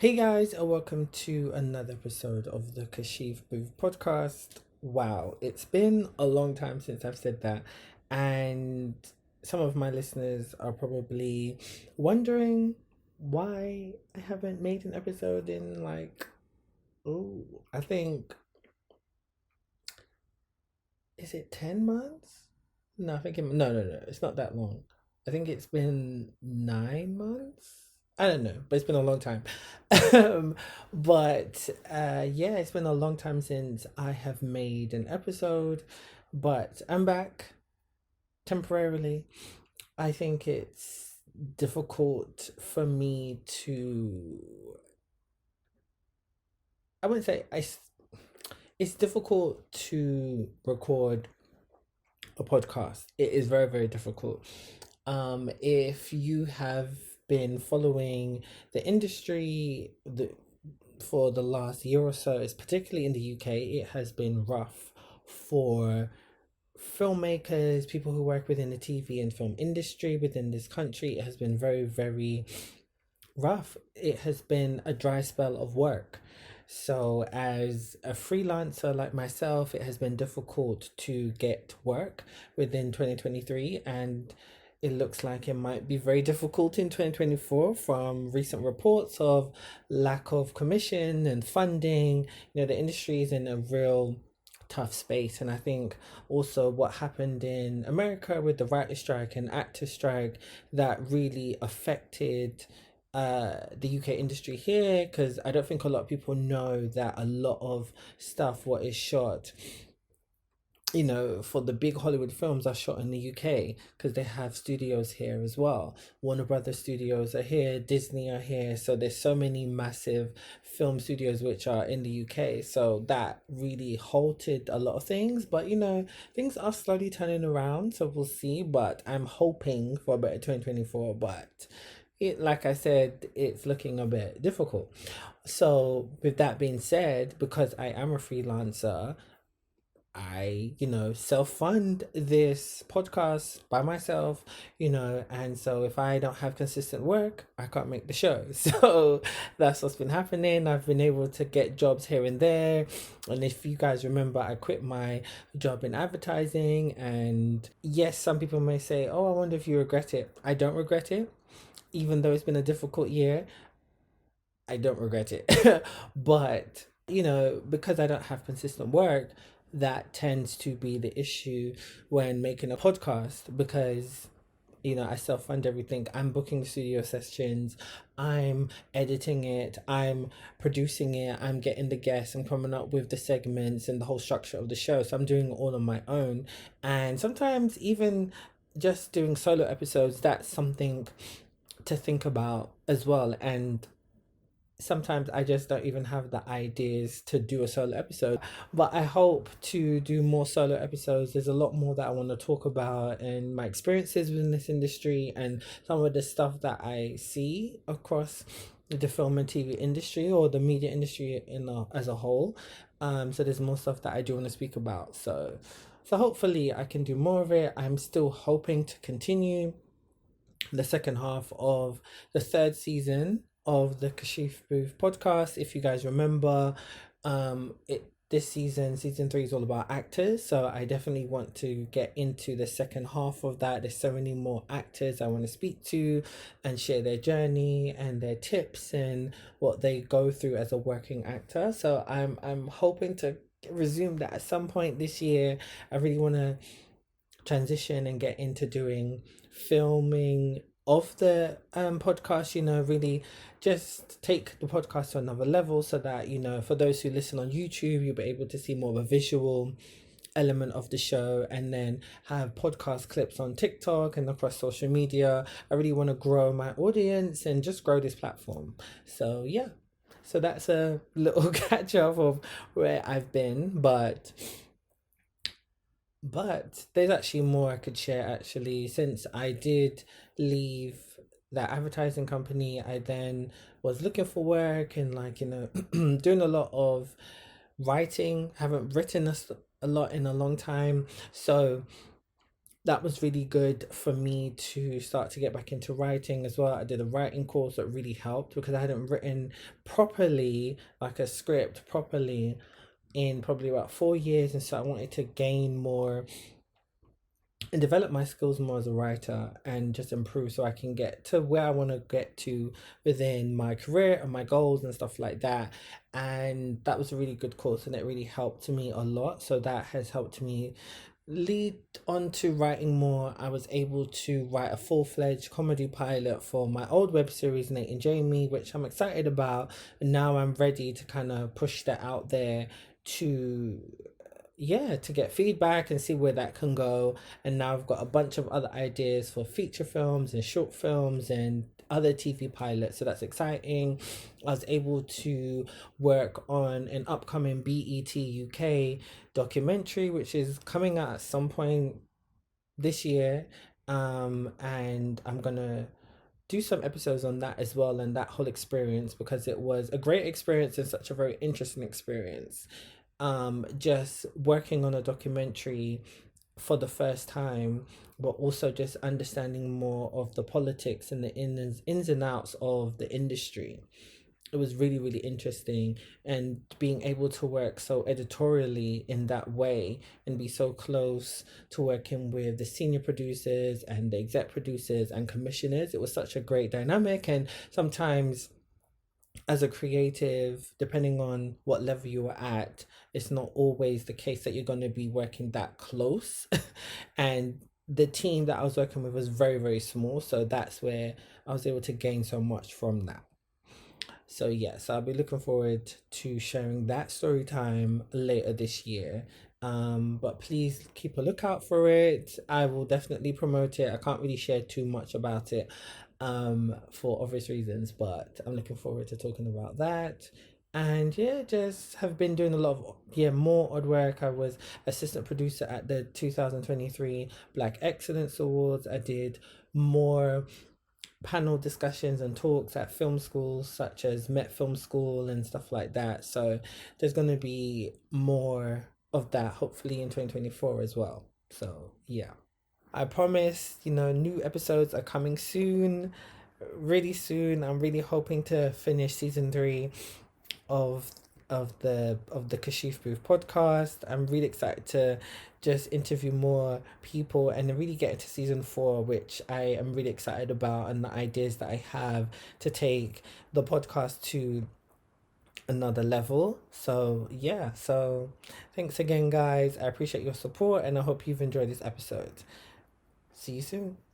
Hey guys, and welcome to another episode of the Kashif Booth podcast. Wow, it's been a long time since I've said that, and some of my listeners are probably wondering why I haven't made an episode in oh, I think, is it 10 months? No, I think no, it's not that long. I think it's been 9 months. I don't know, but it's been a long time. um, yeah, it's been a long time since I have made an episode, but I'm back temporarily. I think it's difficult for me to, I wouldn't say it's difficult to record a podcast. It is very, very difficult. If you have been following the industry for the last year or so, it's particularly in the UK, it has been rough for filmmakers, people who work within the TV and film industry within this country. It has been very, very rough. It has been a dry spell of work. So, as a freelancer like myself, it has been difficult to get work within 2023, and it looks like it might be very difficult in 2024 from recent reports of lack of commission and funding. The industry is in a real tough space, and I think also what happened in America with the writer strike and actor strike that really affected the UK industry here, because I don't think a lot of people know that a lot of stuff what is shot, for the big Hollywood films are shot in the UK because they have studios here as well. Warner Brothers studios are here, Disney are here, so there's so many massive film studios which are in the UK. So that really halted a lot of things, but things are slowly turning around, so we'll see. But I'm hoping for a better 2024, but like I said, it's looking a bit difficult. So with that being said, because I am a freelancer, I, self fund this podcast by myself, and so if I don't have consistent work, I can't make the show. So that's what's been happening. I've been able to get jobs here and there. And if you guys remember, I quit my job in advertising. And yes, some people may say, oh, I wonder if you regret it. I don't regret it. Even though it's been a difficult year, I don't regret it. But, because I don't have consistent work, that tends to be the issue when making a podcast because I self fund everything. I'm booking studio sessions, I'm editing it, I'm producing it, I'm getting the guests, I'm coming up with the segments and the whole structure of the show. So I'm doing it all on my own. And sometimes even just doing solo episodes, that's something to think about as well. And sometimes I just don't even have the ideas to do a solo episode. But I hope to do more solo episodes. There's a lot more that I want to talk about and my experiences within this industry and some of the stuff that I see across the film and TV industry or the media industry as a whole. So there's more stuff that I do want to speak about. So hopefully I can do more of it. I'm still hoping to continue the second half of the third season of the Kashif Booth podcast. If you guys remember, it this season 3 is all about actors, so I definitely want to get into the second half of that. There's so many more actors I want to speak to and share their journey and their tips and what they go through as a working actor. So I'm hoping to resume that at some point this year. I really want to transition and get into doing filming of the podcast, really just take the podcast to another level so that, for those who listen on YouTube, you'll be able to see more of a visual element of the show and then have podcast clips on TikTok and across social media. I really want to grow my audience and just grow this platform. So, yeah. So that's a little catch up of where I've been, but there's actually more I could share actually. Since I did leave that advertising company, I then was looking for work and doing a lot of writing. Haven't written a lot in a long time. So that was really good for me to start to get back into writing as well. I did a writing course that really helped because I hadn't written properly, like a script properly, in probably about 4 years. And so I wanted to gain more and develop my skills more as a writer and just improve so I can get to where I want to get to within my career and my goals and stuff like that. And that was a really good course and it really helped me a lot. So that has helped me lead on to writing more. I was able to write a full-fledged comedy pilot for my old web series Nate and Jamie, which I'm excited about. And now I'm ready to kind of push that out there to, yeah, to get feedback and see where that can go. And now I've got a bunch of other ideas for feature films and short films and other TV pilots, so that's exciting. I was able to work on an upcoming BET UK documentary, which is coming out at some point this year. And I'm gonna do some episodes on that as well and that whole experience because it was a great experience and such a very interesting experience. Just working on a documentary for the first time, but also just understanding more of the politics and the ins and outs of the industry. It was really, really interesting. And being able to work so editorially in that way and be so close to working with the senior producers and the exec producers and commissioners, it was such a great dynamic. And sometimes as a creative, depending on what level you are at, it's not always the case that you're going to be working that close. And the team that I was working with was very, very small. So that's where I was able to gain so much from that. So yes, I'll be looking forward to sharing that story time later this year. But please keep a lookout for it. I will definitely promote it. I can't really share too much about it for obvious reasons, but I'm looking forward to talking about that. And yeah, just have been doing a lot of more odd work. I was assistant producer at the 2023 Black Excellence Awards. I did more panel discussions and talks at film schools such as Met Film School and stuff like that. So there's going to be more of that hopefully in 2024 as well. So yeah. I promise, new episodes are coming soon, really soon. I'm really hoping to finish season 3 of the Kashif Booth podcast. I'm really excited to just interview more people and really get into season 4, which I am really excited about, and the ideas that I have to take the podcast to another level. So yeah, so thanks again guys. I appreciate your support and I hope you've enjoyed this episode. See you soon.